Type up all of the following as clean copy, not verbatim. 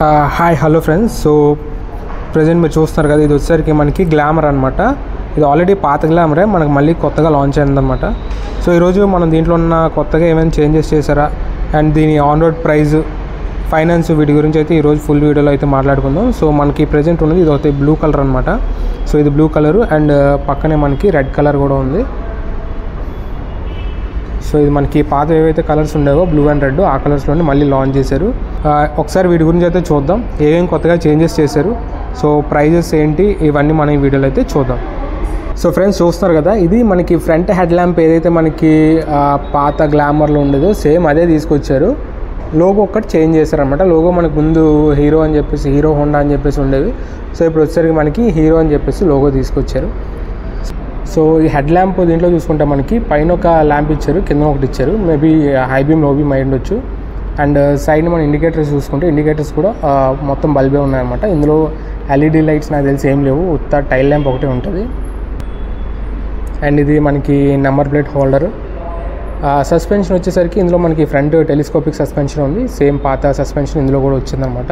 Hi hello friends. So present మీరు చూస్తున్నారు కదా, ఇది వచ్చేసరికి మనకి గ్లామర్ అనమాట. ఇది ఆల్రెడీ పాత గ్లామరే, మనకు మళ్ళీ కొత్తగా లాంచ్ అయిందనమాట. సో ఈరోజు మనం దీంట్లో ఉన్న కొత్తగా ఏమైనా చేంజెస్ చేశారా అండ్ దీని ఆన్ రోడ్ ప్రైస్, ఫైనాన్స్, వీటి గురించి అయితే ఈరోజు ఫుల్ వీడియోలో అయితే మాట్లాడుకుందాం. సో మనకి ప్రజెంట్ ఉన్నది ఇది అయితే బ్లూ కలర్ అనమాట. సో ఇది బ్లూ కలర్ అండ్ పక్కనే మనకి రెడ్ కలర్ కూడా ఉంది. సో ఇది మనకి పాత ఏవైతే కలర్స్ ఉండేవో బ్లూ అండ్ రెడ్, ఆ కలర్స్లోనే మళ్ళీ లాంచ్ చేశారు. ఒకసారి వీటి గురించి అయితే చూద్దాం, ఏమేమి కొత్తగా చేంజెస్ చేశారు, సో ప్రైజెస్ ఏంటి, ఇవన్నీ మనం ఈ వీడియోలో అయితే చూద్దాం. సో ఫ్రెండ్స్ చూస్తున్నారు కదా, ఇది మనకి ఫ్రంట్ హెడ్ ల్యాంప్ ఏదైతే మనకి పాత గ్లామర్లో ఉండేదో సేమ్ అదే తీసుకొచ్చారు. లోగో ఒక్కటి చేంజ్ చేశారనమాట. లోగో మనకు ముందు హీరో అని చెప్పేసి, హీరో హోండా అని చెప్పేసి ఉండేవి. సో ఇప్పుడు వచ్చేసరికి మనకి హీరో అని చెప్పేసి లోగో తీసుకొచ్చారు. సో ఈ హెడ్ ల్యాంప్ దీంట్లో చూసుకుంటే మనకి పైన ఒక ల్యాంప్ ఇచ్చారు, కింద ఒకటి ఇచ్చారు. Maybe high beam, low beam అయి ఉండొచ్చు. అండ్ సైడ్ మన ఇండికేటర్స్ చూసుకుంటే ఇండికేటర్స్ కూడా మొత్తం బల్బే ఉన్నాయన్నమాట. ఇందులో ఎల్ఈడి లైట్స్ నాకు తెలిసి ఏం లేవు, ఉత్త టైల్ ల్యాంప్ ఒకటే ఉంటుంది. అండ్ ఇది మనకి నెంబర్ ప్లేట్ హోల్డర్. సస్పెన్షన్ వచ్చేసరికి ఇందులో మనకి ఫ్రంట్ టెలిస్కోపిక్ సస్పెన్షన్ ఉంది, సేమ్ పాత సస్పెన్షన్ ఇందులో కూడా వచ్చిందనమాట.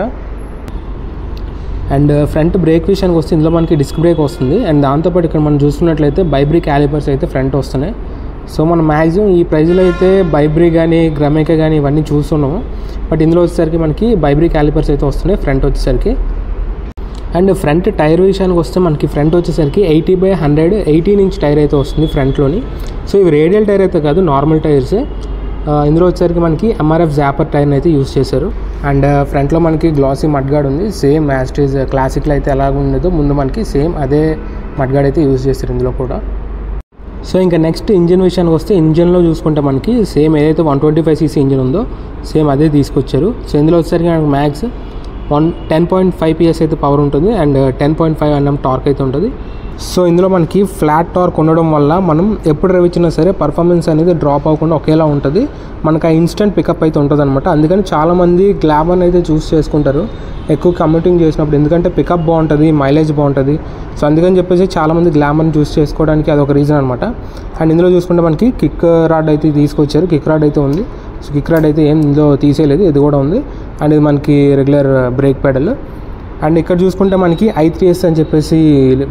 అండ్ ఫ్రంట్ బ్రేక్ విషయానికి వస్తే ఇందులో మనకి డిస్క్ బ్రేక్ వస్తుంది. అండ్ దాంతోపాటు ఇక్కడ మనం చూసుకున్నట్లయితే బైబ్రీ క్యాలిపర్స్ అయితే ఫ్రంట్ వస్తున్నాయి. సో మనం మ్యాక్సిమం ఈ ప్రైజ్లో అయితే బైబ్రీ కానీ గ్రమేకా కానీ ఇవన్నీ చూస్తున్నాము. బట్ ఇందులో వచ్చేసరికి మనకి బైబ్రీ క్యాలిపర్స్ అయితే వస్తున్నాయి ఫ్రంట్ వచ్చేసరికి. అండ్ ఫ్రంట్ టైర్ విషయానికి వస్తే మనకి ఫ్రంట్ వచ్చేసరికి 80/100 18 ఇంచ్ టైర్ అయితే వస్తుంది ఫ్రంట్లోని. సో ఇవి రేడియల్ టైర్ అయితే కాదు, నార్మల్ టైర్సే. ఇందులో వచ్చేసరికి మనకి ఎంఆర్ఎఫ్ జాపర్ టైర్ని అయితే యూస్ చేశారు. అండ్ ఫ్రంట్లో మనకి గ్లాసీ మడ్గార్డ్ ఉంది, సేమ్ యాస్టీజ్ క్లాసిక్లో అయితే ఎలాగ ఉండేదో ముందు మనకి సేమ్ అదే మడ్గార్డ్ అయితే యూస్ చేశారు ఇందులో కూడా. సో ఇంకా నెక్స్ట్ ఇంజిన్ విషయానికి వస్తే ఇంజిన్లో చూసుకుంటే మనకి సేమ్ ఏదైతే 125cc ఇంజిన్ ఉందో సేమ్ అదే తీసుకొచ్చారు. సో ఇందులో వచ్చేసరికి మనకి మ్యాక్స్ 10.5 PS అయితే పవర్ ఉంటుంది అండ్ 10.5 Nm టార్క్ అయితే ఉంటుంది. సో ఇందులో మనకి ఫ్లాట్ టార్క్ ఉండడం వల్ల మనం ఎప్పుడు రవిచ్చినా సరే పర్ఫార్మెన్స్ అనేది డ్రాప్ అవ్వకుండా ఒకేలా ఉంటుంది. మనకు ఆ ఇన్స్టెంట్ పికప్ అయితే ఉంటుంది అనమాట. అందుకని చాలామంది గ్లామర్ని అయితే చూస్ చేసుకుంటారు ఎక్కువ కమ్యూటింగ్ చేసినప్పుడు, ఎందుకంటే పికప్ బాగుంటుంది, మైలేజ్ బాగుంటుంది. సో అందుకని చెప్పేసి చాలామంది గ్లామర్ని చూస్ చేసుకోవడానికి అదొక రీజన్ అనమాట. అండ్ ఇందులో చూసుకుంటే మనకి కిక్ రాడ్ అయితే తీసుకొచ్చారు, కిక్ రాడ్ అయితే ఉంది. సో కిక్ రాడ్ అయితే ఏం ఇందులో తీసేయలేదు, ఇది కూడా ఉంది. అండ్ ఇది మనకి రెగ్యులర్ బ్రేక్ పెడల్. అండ్ ఇక్కడ చూసుకుంటే మనకి I3S అని చెప్పేసి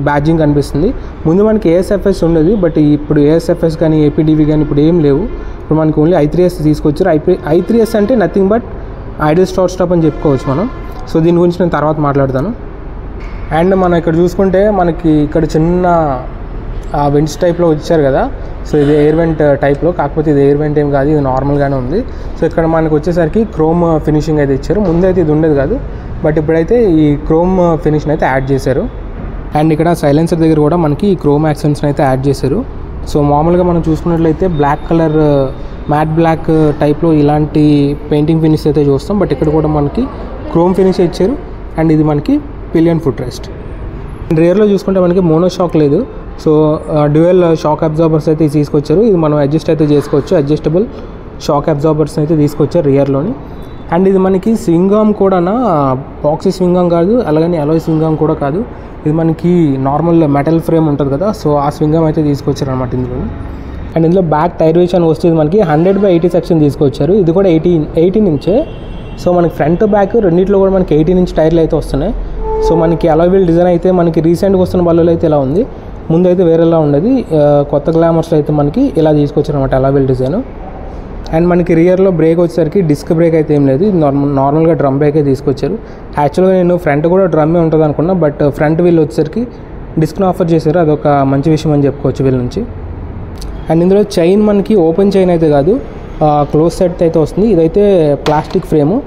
బ్యాడ్జింగ్ కనిపిస్తుంది. ముందు మనకి ASFS ఉండేది, బట్ ఇప్పుడు ASFS కానీ APDV కానీ ఇప్పుడు ఏం లేవు. ఇప్పుడు మనకి ఓన్లీ I3S తీసుకొచ్చారు. I3S అంటే nothing but ideal start stop అని చెప్పుకోవచ్చు మనం. సో దీని గురించి నేను తర్వాత మాట్లాడతాను. అండ్ మనం ఇక్కడ చూసుకుంటే మనకి ఇక్కడ చిన్న వెంట్స్ టైప్లో ఇచ్చారు కదా. సో ఇది ఎయిర్ వెంట్ టైప్లో, కాకపోతే ఇది ఎయిర్ వెంట్ ఏం కాదు, ఇది నార్మల్గానే ఉంది. సో ఇక్కడ మనకు వచ్చేసరికి క్రోమ్ ఫినిషింగ్ అయితే ఇచ్చారు. ముందైతే ఇది ఉండేది కాదు, బట్ ఇప్పుడైతే ఈ క్రోమ్ ఫినిష్ని అయితే యాడ్ చేశారు. అండ్ ఇక్కడ సైలెన్సర్ దగ్గర కూడా మనకి ఈ క్రోమ్ యాక్సెంట్స్ని అయితే యాడ్ చేశారు. సో మామూలుగా మనం చూసుకున్నట్లయితే బ్లాక్ కలర్, మ్యాట్ బ్లాక్ టైప్లో ఇలాంటి పెయింటింగ్ ఫినిష్ అయితే చూస్తాం, బట్ ఇక్కడ కూడా మనకి క్రోమ్ ఫినిష్ ఇచ్చారు. అండ్ ఇది మనకి పిలియన్ ఫుట్ రెస్ట్. అండ్ రియర్లో చూసుకుంటే మనకి మోనో షాక్ లేదు. సో డ్యూయల్ షాక్ అబ్జార్బర్స్ అయితే తీసుకొచ్చారు. ఇది మనం అడ్జస్ట్ అయితే చేసుకోవచ్చు, అడ్జస్టబుల్ షాక్ అబ్జార్బర్స్ అయితే తీసుకొచ్చారు రియర్లోని. అండ్ ఇది మనకి స్వింగ్ ఆర్మ్ కూడా బాక్సీ స్వింగ్ ఆర్మ్ కాదు, అలాగని అలాయ్ స్వింగ్ ఆర్మ్ కూడా కాదు. ఇది మనకి నార్మల్ మెటల్ ఫ్రేమ్ ఉంటుంది కదా, సో ఆ స్వింగ్ ఆర్మ్ అయితే తీసుకొచ్చారు అనమాట ఇందులో. అండ్ ఇందులో బ్యాక్ టైర్ విషయానికి వస్తే ఇది మనకి 100/80 సెక్షన్ తీసుకొచ్చారు. ఇది కూడా 18 ఇంచే. సో మనకి ఫ్రంట్ బ్యాక్ రెండింటిలో కూడా మనకి 18 ఇంచ్ టైర్లు అయితే వస్తున్నాయి. సో మనకి అలాయ్ వీల్ డిజైన్ అయితే మనకి రీసెంట్గా వస్తున్న బల్లలో అయితే ఇలా ఉంది, ముందు అయితే వేరేలా ఉండేది. కొత్త గ్లామర్స్లో అయితే మనకి ఇలా తీసుకొచ్చారు అనమాట అలాయ్ వీల్ డిజైన్. అండ్ మనకి రియర్లో బ్రేక్ వచ్చేసరికి డిస్క్ బ్రేక్ అయితే ఏం లేదు, నార్మల్గా డ్రమ్ బ్రేకే తీసుకొచ్చారు. యాక్చువల్గా నేను ఫ్రంట్ కూడా డ్రమ్మే ఉంటుంది అనుకున్నా, బట్ ఫ్రంట్ వీల్ వచ్చేసరికి డిస్క్ను ఆఫర్ చేశారు, అదొక మంచి విషయం అని చెప్పుకోవచ్చు వీళ్ళ నుంచి. అండ్ ఇందులో చైన్ మనకి ఓపెన్ చైన్ అయితే కాదు, క్లోజ్ సెట్ అయితే వస్తుంది. ఇదైతే plastic frame,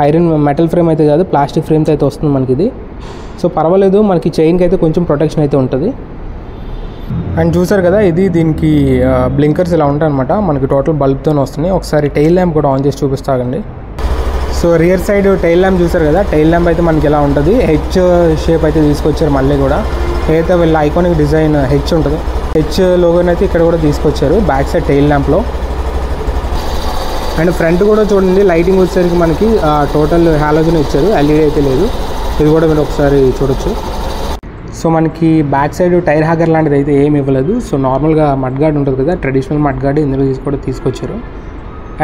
iron metal frame అయితే కాదు, ప్లాస్టిక్ ఫ్రేమ్స్ అయితే వస్తుంది మనకి ఇది. సో పర్వాలేదు, మనకి చైన్కి అయితే కొంచెం ప్రొటెక్షన్ అయితే ఉంటుంది. అండ్ చూసారు కదా, ఇది దీనికి బ్లింకర్స్ ఇలా ఉంటాయి అనమాట, మనకి టోటల్ బల్బ్తోనే వస్తున్నాయి. ఒకసారి టైల్ ల్యాంప్ కూడా ఆన్ చేసి చూపిస్తాగండి. So rear side tail lamp చూసారు కదా, టైల్ ల్యాంప్ అయితే మనకి ఎలా ఉంటుంది, హెచ్ షేప్ అయితే తీసుకొచ్చారు మళ్ళీ కూడా. ఏదైతే వీళ్ళ ఐకానిక్ డిజైన్ హెచ్ ఉంటుంది, హెచ్ లోగోని అయితే ఇక్కడ కూడా తీసుకొచ్చారు బ్యాక్ సైడ్ టైల్ ల్యాంప్లో. అండ్ ఫ్రంట్ కూడా చూడండి, లైటింగ్ వచ్చేసరికి మనకి టోటల్ హాలోజన్ ఇచ్చారు, ఎల్ఈడి అయితే లేదు. ఇది కూడా మీరు ఒకసారి చూడొచ్చు. సో మనకి బ్యాక్ సైడ్ టైర్ హ్యాగర్ లాంటిది అయితే ఏమి ఇవ్వలేదు. సో నార్మల్గా మడ్గార్డ్ ఉంటుంది కదా, ట్రెడిషనల్ మడ్గార్డ్ ఇందులో కూడా తీసుకొచ్చారు.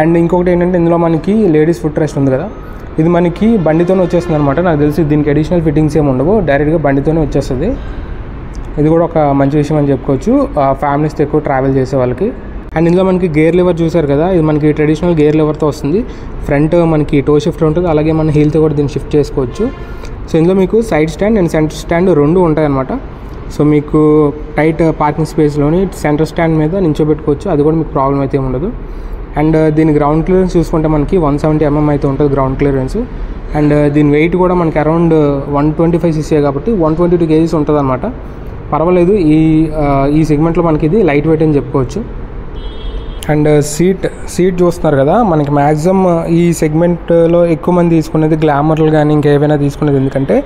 అండ్ ఇంకొకటి ఏంటంటే ఇందులో మనకి లేడీస్ ఫుట్ రెస్ట్ ఉంది కదా, ఇది మనకి బండితోనే వచ్చేస్తుంది అనమాట. నాకు తెలిసి దీనికి అడిషనల్ ఫిట్టింగ్స్ ఏమి ఉండవు, డైరెక్ట్గా బండితోనే వచ్చేస్తుంది. ఇది కూడా ఒక మంచి విషయం అని చెప్పుకోవచ్చు ఫ్యామిలీస్తో ఎక్కువ ట్రావెల్ చేసే వాళ్ళకి. అండ్ ఇందులో మనకి గేర్ లివర్ చూసారు కదా, ఇది మనకి ట్రెడిషనల్ గేర్ లివర్తో వస్తుంది. ఫ్రంట్ మనకి టో షిఫ్ట్ ఉంటుంది, అలాగే మన హీల్తో కూడా దీన్ని షిఫ్ట్ చేసుకోవచ్చు. సో ఇందులో మీకు side stand and centre stand రెండు ఉంటాయి అనమాట. సో మీకు టైట్ పార్కింగ్ స్పేస్లోని సెంటర్ స్టాండ్ మీద నించోబెట్టుకోవచ్చు, అది కూడా మీకు ప్రాబ్లం అయితే ఉండదు. అండ్ దీని గ్రౌండ్ క్లియరెన్స్ చూసుకుంటే మనకి 170 mm అయితే ఉంటుంది గ్రౌండ్ క్లియరెన్స్. అండ్ దీని వెయిట్ కూడా మనకి అరౌండ్ 125 cc కాబట్టి 122 kgs ఉంటుంది అనమాట. పర్వాలేదు, ఈ సెగ్మెంట్లో మనకి ఇది లైట్ వెయిట్ అని చెప్పుకోవచ్చు. అండ్ సీట్ చూస్తున్నారు కదా, మనకి మ్యాక్సిమం ఈ సెగ్మెంట్లో ఎక్కువ మంది తీసుకునేది గ్లామర్లు కానీ ఇంకేమైనా తీసుకునేది, ఎందుకంటే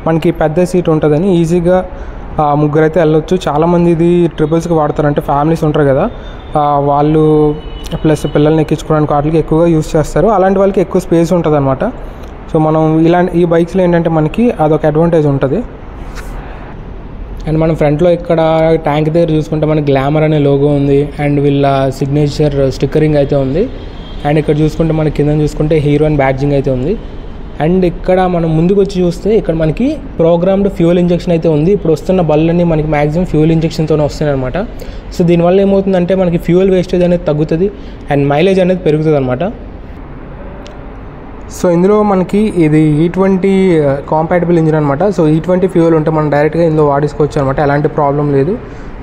మనకి పెద్ద సీట్ ఉంటుందని ఈజీగా ముగ్గురు అయితే వెళ్ళొచ్చు. చాలామంది ఇది ట్రిపుల్స్కి వాడతారు, అంటే ఫ్యామిలీస్ ఉంటారు కదా వాళ్ళు ప్లస్ పిల్లల్ని ఎక్కించుకోవడానికి వాటికి ఎక్కువగా యూస్ చేస్తారు. అలాంటి వాళ్ళకి ఎక్కువ స్పేస్ ఉంటుంది అనమాట. సో మనం ఈ బైక్స్లో ఏంటంటే మనకి అదొక అడ్వాంటేజ్ ఉంటుంది. అండ్ మనం ఫ్రంట్లో ఇక్కడ ట్యాంక్ దగ్గర చూసుకుంటే మనకి గ్లామర్ అనే లోగో ఉంది, అండ్ వీళ్ళ సిగ్నేచర్ స్టిక్కరింగ్ అయితే ఉంది. అండ్ ఇక్కడ చూసుకుంటే మనకి కింద చూసుకుంటే హీరో అండ్ బ్యాడ్జింగ్ అయితే ఉంది. అండ్ ఇక్కడ మనం ముందుకు వచ్చి చూస్తే ఇక్కడ మనకి ప్రోగ్రామ్డ్ ఫ్యూయల్ ఇంజెక్షన్ అయితే ఉంది. ఇప్పుడు వస్తున్న బళ్ళన్నీ మనకి మ్యాక్సిమం ఫ్యూయల్ ఇంజెక్షన్తోనే వస్తున్నాయి అనమాట. సో దీనివల్ల ఏమవుతుందంటే మనకి ఫ్యూయల్ వేస్టేజ్ అనేది తగ్గుతుంది అండ్ మైలేజ్ అనేది పెరుగుతుంది అనమాట. సో ఇందులో మనకి ఇది E20 కాంపాటబుల్ ఇంజిన్ అనమాట. సో E20 ఫ్యూయల్ ఉంటే మనం డైరెక్ట్గా ఇందులో వాడేసుకోవచ్చు అనమాట, ఎలాంటి ప్రాబ్లం లేదు.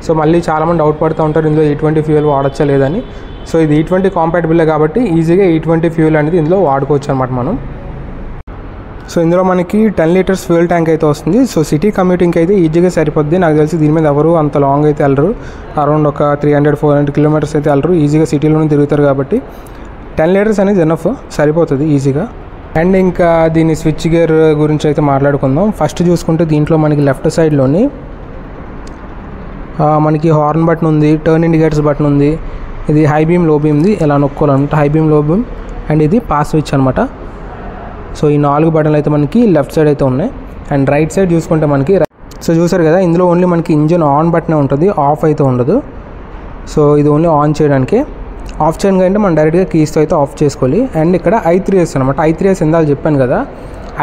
సో మళ్ళీ చాలామంది డౌట్ పడుతూ ఉంటారు ఇందులో E20 ఫ్యూయల్ వాడచ్చా లేదని. సో ఇది E20 కాంపాటబుల్ కాబట్టి ఈజీగా E20 ఫ్యూయల్ అనేది ఇందులో వాడుకోవచ్చు అనమాట మనం. సో ఇందులో మనకి 10 లీటర్స్ ఫ్యూయల్ ట్యాంక్ అయితే వస్తుంది. సో సిటీ కమ్యూటింగ్కి అయితే ఈజీగా సరిపోద్ది. నాకు తెలిసి దీని మీద ఎవరు అంత లాంగ్ అయితే వెళ్ళరు, అరౌండ్ ఒక 300-400 kilometers అయితే వెళ్ళరు, ఈజీగా సిటీలోనే తిరుగుతారు కాబట్టి 10 లీటర్స్ అనేది ఎనఫ్, సరిపోతుంది ఈజీగా. అండ్ ఇంకా దీని స్విచ్ గేర్ గురించి అయితే మాట్లాడుకుందాం. ఫస్ట్ చూసుకుంటే దీంట్లో మనకి లెఫ్ట్ సైడ్లోని మనకి హార్న్ బటన్ ఉంది, టర్న్ ఇండికేటర్స్ బటన్ ఉంది, ఇది హై బీమ్ లో బీమ్ది ఎలా నొక్కోవాలన్నమాట, high beam low beam, and ఇది పాస్ స్విచ్ అనమాట. సో ఈ 4 బటన్లు అయితే మనకి లెఫ్ట్ సైడ్ అయితే ఉన్నాయి. అండ్ రైట్ సైడ్ చూసుకుంటే మనకి సో చూసారు కదా, ఇందులో ఓన్లీ మనకి ఇంజిన్ ఆన్ బటనే ఉంటుంది, ఆఫ్ అయితే ఉండదు. సో ఇది ఓన్లీ ఆన్ చేయడానికి, ఆఫ్ చేయడానికి అంటే మనం డైరెక్ట్గా కీస్తో అయితే ఆఫ్ చేసుకోవాలి. అండ్ ఇక్కడ i3s అనమాట, i3s ఇందాక చెప్పాను కదా,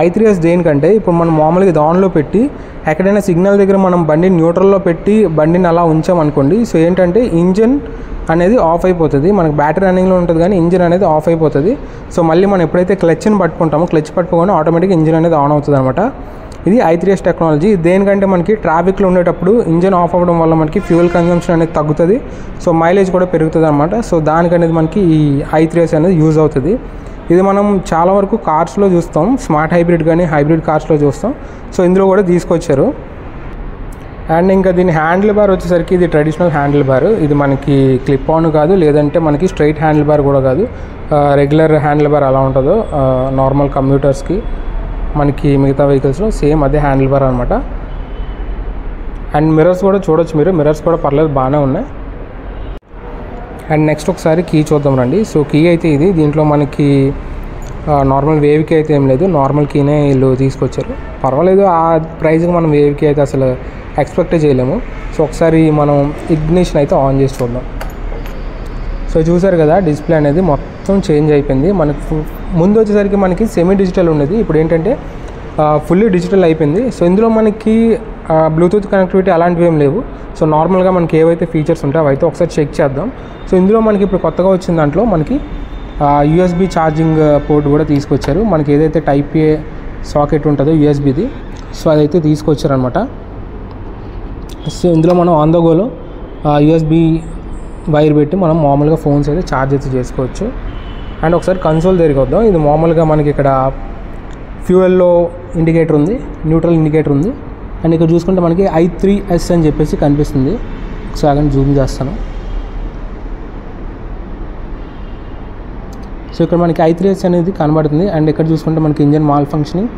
i3s దేనికంటే ఇప్పుడు మనం మామూలుగా ఇది ఆన్లో పెట్టి ఎక్కడైనా సిగ్నల్ దగ్గర మనం బండిని న్యూట్రల్లో పెట్టి బండిని అలా ఉంచామనుకోండి, సో ఏంటంటే ఇంజిన్ అనేది ఆఫ్ అయిపోతుంది, మనకి బ్యాటరీ రన్నింగ్లో ఉంటుంది కానీ ఇంజిన్ అనేది ఆఫ్ అయిపోతుంది. సో మళ్ళీ మనం ఎప్పుడైతే క్లచ్ని పట్టుకుంటామో క్లచ్ పట్టుకోగానే ఆటోమేటిక్గా ఇంజిన్ అనేది ఆన్ అవుతుంది అనమాట. ఇది i3s టెక్నాలజీ. దేనికంటే మనకి ట్రాఫిక్లో ఉండేటప్పుడు ఇంజిన్ ఆఫ్ అవ్వడం వల్ల మనకి ఫ్యూయల్ కన్జంప్షన్ అనేది తగ్గుతుంది, సో మైలేజ్ కూడా పెరుగుతుంది అనమాట. సో దానికనేది మనకి ఈ i3s అనేది యూజ్ అవుతుంది. ఇది మనం చాలా వరకు కార్స్లో చూస్తాం, స్మార్ట్ హైబ్రిడ్ కానీ హైబ్రిడ్ కార్స్లో చూస్తాం. సో ఇందులో కూడా తీసుకొచ్చారు. అండ్ ఇంకా దీని హ్యాండిల్ బార్ వచ్చేసరికి ఇది ట్రెడిషనల్ హ్యాండిల్ బార్, ఇది మనకి క్లిప్ ఆన్ కాదు, లేదంటే మనకి స్ట్రైట్ హ్యాండిల్ బార్ కూడా కాదు, రెగ్యులర్ హ్యాండిల్ బార్ ఎలా ఉంటుందో నార్మల్ కంప్యూటర్స్కి మనకి మిగతా వెహికల్స్లో సేమ్ అదే హ్యాండిల్ బార్ అనమాట. అండ్ మిర్రర్స్ కూడా చూడొచ్చు మీరు, మిర్రర్స్ కూడా పర్లేదు బాగానే ఉన్నాయి. అండ్ నెక్స్ట్ ఒకసారి కీ చూద్దాం రండి. సో కీ అయితే ఇది, దీంట్లో మనకి నార్మల్ వేవ్కి అయితే ఏం లేదు, నార్మల్ కీనే వీళ్ళు తీసుకొచ్చారు. పర్వాలేదు, ఆ ప్రైస్కి మనం వేవ్కి అయితే అసలు ఎక్స్పెక్టే చేయలేము. సో ఒకసారి మనం ఇగ్నిషన్ అయితే ఆన్ చేసి చూద్దాం. సో చూసారు కదా, డిస్ప్లే అనేది మొత్తం చేంజ్ అయిపోయింది. మనకు ముందు వచ్చేసరికి మనకి సెమీ డిజిటల్ ఉండేది, ఇప్పుడు ఏంటంటే ఫుల్లీ డిజిటల్ అయిపోయింది. సో ఇందులో మనకి బ్లూటూత్ కనెక్టివిటీ అలాంటివి ఏం లేవు. సో నార్మల్గా మనకి ఏవైతే ఫీచర్స్ ఉంటాయో అవైతే ఒకసారి చెక్ చేద్దాం. సో ఇందులో మనకి ఇప్పుడు కొత్తగా వచ్చిన దాంట్లో మనకి USB ఛార్జింగ్ పోర్ట్ కూడా తీసుకొచ్చారు. మనకి ఏదైతే టైప్ ఏ సాకెట్ ఉంటుందో USBది, సో అదైతే తీసుకొచ్చారనమాట. సో ఇందులో మనం ఆన్ ద గోలో USB వైర్ పెట్టి మనం మామూలుగా ఫోన్స్ అయితే ఛార్జ్ అయితే చేసుకోవచ్చు. అండ్ ఒకసారి కన్సోల్ దగ్గరికి వద్దాం. ఇది మామూలుగా మనకి ఇక్కడ ఫ్యూయల్లో ఇండికేటర్ ఉంది, న్యూట్రల్ ఇండికేటర్ ఉంది. అండ్ ఇక్కడ చూసుకుంటే మనకి i3s అని చెప్పేసి కనిపిస్తుంది. ఒకసారి జూమ్ చేస్తాను. సో ఇక్కడ మనకి i3s అనేది కనబడుతుంది. అండ్ ఇక్కడ చూసుకుంటే మనకి engine malfunctioning,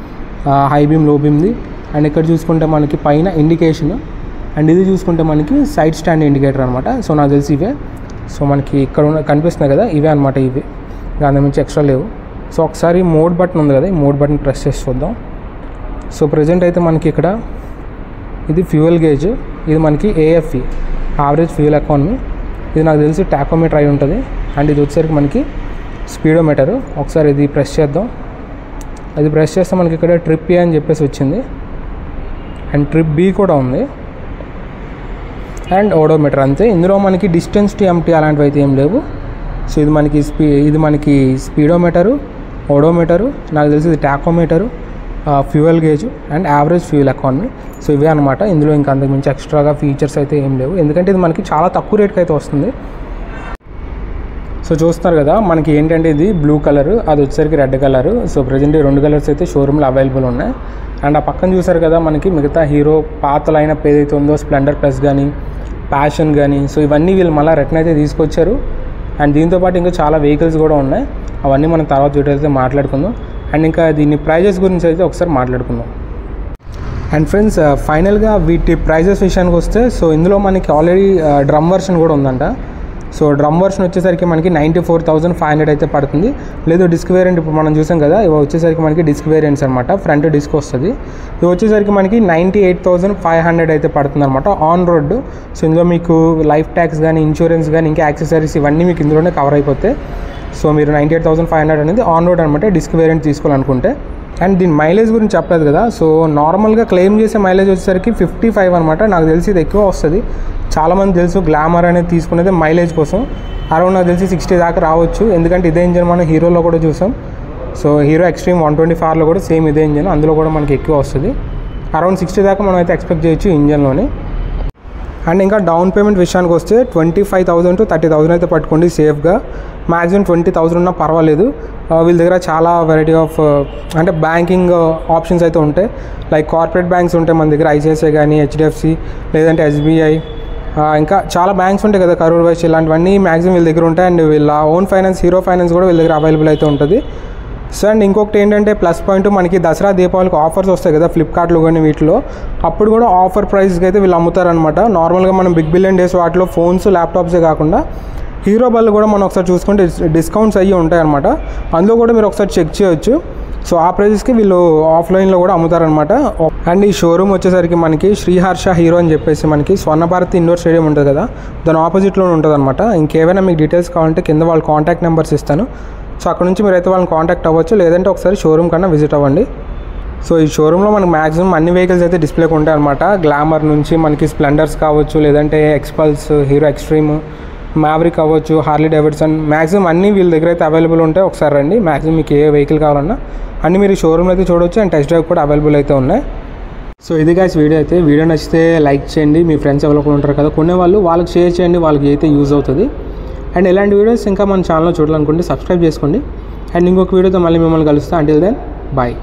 high beam low బీమ్ది. అండ్ ఇక్కడ చూసుకుంటే మనకి పైన ఇండికేషన్, అండ్ ఇది చూసుకుంటే మనకి సైడ్ స్టాండ్ ఇండికేటర్ అనమాట. సో నాకు తెలిసి ఇవే, సో మనకి ఇక్కడ కనిపిస్తున్నాయి కదా, ఇవే అనమాట. ఇవి దాని నుంచి ఎక్స్ట్రా లేవు. సో ఒకసారి మోడ్ బటన్ ఉంది కదా, ఈ మోడ్ బటన్ ప్రెస్ చేసి చూద్దాం. సో ప్రజెంట్ అయితే మనకి ఇక్కడ ఇది ఫ్యూయల్ గేజ్, ఇది మనకి AFE యావరేజ్ ఫ్యూయల్ ఎకానమీ, ఇది నాకు తెలిసి టాకోమీటర్ అయి ఉంటుంది. అండ్ ఇది వచ్చేసరికి మనకి స్పీడోమీటర్. ఒకసారి ఇది ప్రెస్ చేద్దాం. అది ప్రెస్ చేస్తే మనకి ఇక్కడ ట్రిప్ ఏ అని చెప్పేసి వచ్చింది, అండ్ ట్రిప్ బి కూడా ఉంది, అండ్ ఓడోమీటర్ అంతే. ఇందులో మనకి డిస్టెన్స్ టు ఎంటీ అలాంటివి అయితే ఏం లేవు. సో ఇది మనకి స్పీడోమీటరు, ఓడోమీటరు, నాకు తెలిసి ఇది tachometer, fuel gauge and average fuel economy. So ఇవే అనమాట. ఇందులో ఇంకా అంతకుమించి ఎక్స్ట్రాగా ఫీచర్స్ అయితే ఏం లేవు, ఎందుకంటే ఇది మనకి చాలా తక్కువ రేట్కి అయితే వస్తుంది. సో చూస్తున్నారు కదా, మనకి ఏంటంటే ఇది బ్లూ కలర్, అది వచ్చేసరికి రెడ్ కలర్. సో ప్రజెంట్ ఈ 2 కలర్స్ అయితే షోరూమ్లో అవైలబుల్ ఉన్నాయి. అండ్ ఆ పక్కన చూసారు కదా, మనకి మిగతా హీరో పాత లైనప్ ఏదైతే ఉందో స్ప్లెండర్ ప్లస్ కానీ ప్యాషన్ కానీ, సో ఇవన్నీ వీళ్ళు మళ్ళీ రిటర్న్ అయితే తీసుకొచ్చారు. అండ్ దీంతోపాటు ఇంకా చాలా వెహికల్స్ కూడా ఉన్నాయి, అవన్నీ మనం తర్వాత వీడియో అయితే మాట్లాడుకుందాం. అండ్ ఇంకా దీని ప్రైజెస్ గురించి అయితే ఒకసారి మాట్లాడుకుందాం. అండ్ ఫ్రెండ్స్, ఫైనల్గా వీటి ప్రైజెస్ విషయానికి వస్తే, సో ఇందులో మనకి ఆల్రెడీ డ్రమ్ వర్షన్ కూడా ఉందంట. సో డ్రమ్ వర్షన్ వచ్చేసరికి మనకి 94,500 అయితే పడుతుంది. లేదు డిస్క్ వేరియంట్, ఇప్పుడు మనం చూసాం కదా, ఇవి వచ్చేసరికి మనకి డిస్క్ వేరియంట్స్ అనమాట, ఫ్రంట్ డిస్క్ వస్తుంది. ఇవి వచ్చేసరికి మనకి 98,500 అయితే పడుతుంది అనమాట ఆన్ రోడ్. సో ఇందులో మీకు లైఫ్ ట్యాక్స్ కానీ, ఇన్సూరెన్స్ కానీ, ఇంకా యాక్సెసరీస్ ఇవన్నీ మీకు ఇందులోనే కవర్ అయిపోతాయి. సో మీరు 98,500 అనేది ఆన్ రోడ్ అనమాట, డిస్క్ వేరియంట్ తీసుకోవాలనుకుంటే. అండ్ దీని మైలేజ్ గురించి చెప్పలేదు కదా, సో నార్మల్గా క్లెయిమ్ చేసే మైలేజ్ వచ్చేసరికి 55 అనమాట. నాకు తెలిసి ఇది ఎక్కువ వస్తుంది, చాలామంది తెలుసు గ్లామర్ అనేది తీసుకునేది మైలేజ్ కోసం. అరౌండ్ నాకు తెలిసి 60 దాకా రావచ్చు, ఎందుకంటే ఇదే ఇంజన్ మనం హీరోలో కూడా చూసాం. సో హీరో ఎక్స్ట్రీమ్ 125లో కూడా సేమ్ ఇదే ఇంజన్, అందులో కూడా మనకి ఎక్కువ వస్తుంది. అరౌండ్ 60 దాకా మనం అయితే ఎక్స్పెక్ట్ చేయొచ్చు ఇంజన్లోని. అండ్ ఇంకా డౌన్ పేమెంట్ విషయానికి వస్తే 25,000 to 30,000 అయితే పట్టుకోండి సేఫ్గా. మ్యాక్సిమం 20,000 ఉన్నా పర్వాలేదు. వీళ్ళ దగ్గర చాలా వెరైటీ ఆఫ్ అంటే బ్యాంకింగ్ ఆప్షన్స్ అయితే ఉంటాయి. లైక్ కార్పొరేట్ బ్యాంక్స్ ఉంటాయి మన దగ్గర, ఐసిఐసిఐ కానీ, హెచ్డిఎఫ్సి, లేదంటే ఎస్బీఐ, ఇంకా చాలా బ్యాంక్స్ ఉంటాయి కదా, కరూర్ వైశ్య, ఇలాంటివన్నీ మ్యాక్సిమం వీళ్ళ దగ్గర ఉంటాయి. అండ్ వీళ్ళ ఓన్ ఫైనాన్స్, హీరో ఫైనాన్స్ కూడా వీళ్ళ దగ్గర అవైలబుల్ అయితే ఉంటుంది. సో అండ్ ఇంకొకటి ఏంటంటే ప్లస్ పాయింట్, మనకి దసరా దీపావళికి ఆఫర్స్ వస్తాయి కదా ఫ్లిప్కార్ట్లో కానీ వీటిలో, అప్పుడు కూడా ఆఫర్ ప్రైస్కి అయితే వీళ్ళు అమ్ముతారనమాట. నార్మల్గా మనం బిగ్ బిలియన్ డేస్ వాటిలో ఫోన్స్, ల్యాప్టాప్సే కాకుండా హీరో బళ్ళు కూడా మనం ఒకసారి చూసుకుంటే డిస్కౌంట్స్ అయ్యి ఉంటాయి అనమాట. అందులో కూడా మీరు ఒకసారి చెక్ చేయొచ్చు. సో ఆ ప్రైజెస్కి వీళ్ళు ఆఫ్లైన్లో కూడా అమ్ముతారనమాట. అండ్ ఈ షోరూమ్ వచ్చేసరికి మనకి శ్రీహర్ష హీరో అని చెప్పేసి మనకి స్వర్ణ భారతి ఇండోర్ స్టేడియం ఉంటుంది కదా, దాని ఆపోజిట్లోనే ఉంటుంది అనమాట. ఇంకేమైనా మీకు డీటెయిల్స్ కావాలంటే కింద వాళ్ళ కాంటాక్ట్ నెంబర్స్ ఇస్తాను. సో అక్కడ నుంచి మీరైతే వాళ్ళని కాంటాక్ట్ అవ్వచ్చు, లేదంటే ఒకసారి షోరూమ్ కన్నా విజిట్ అవ్వండి. సో ఈ షోరూంలో మనకు మ్యాక్సిమం అన్ని వెహికల్స్ అయితే డిస్ప్లేకి ఉంటాయి అనమాట. గ్లామర్ నుంచి మనకి స్ప్లెండర్స్ కావచ్చు, లేదంటే ఎక్స్పల్స్, హీరో ఎక్స్ట్రీమ్, మ్యావరిక్ అవ్వచ్చు, హార్లీ డేవిడ్సన్, మ్యాక్సిమం అన్నీ వీళ్ళ దగ్గర అయితే అవైలబుల్ ఉంటాయి. ఒకసారి రండి, మ్యాక్సిమం మీకు ఏ వెహికల్ కావాలన్నా అన్నీ మీరు షోరూమ్లో అయితే చూడవచ్చు. అండ్ టెస్ట్ డ్రైవ్ కూడా అవైలబుల్ అయితే ఉన్నాయి. సో ఇది గైస్ వీడియో అయితే. వీడియో నచ్చితే లైక్ చేయండి, మీ ఫ్రెండ్స్ ఎవరికి ఉంటారు కదా కొనేవాళ్ళు, వాళ్ళకి షేర్ చేయండి, వాళ్ళకి అయితే యూజ్ అవుతుంది. అండ్ ఇలాంటి వీడియోస్ ఇంకా మన ఛానల్లో చూడాలనుకుంటే సబ్స్క్రైబ్ చేసుకోండి. అండ్ ఇంకొక వీడియోతో మళ్ళీ మిమ్మల్ని కలుస్తాను. Until then bye.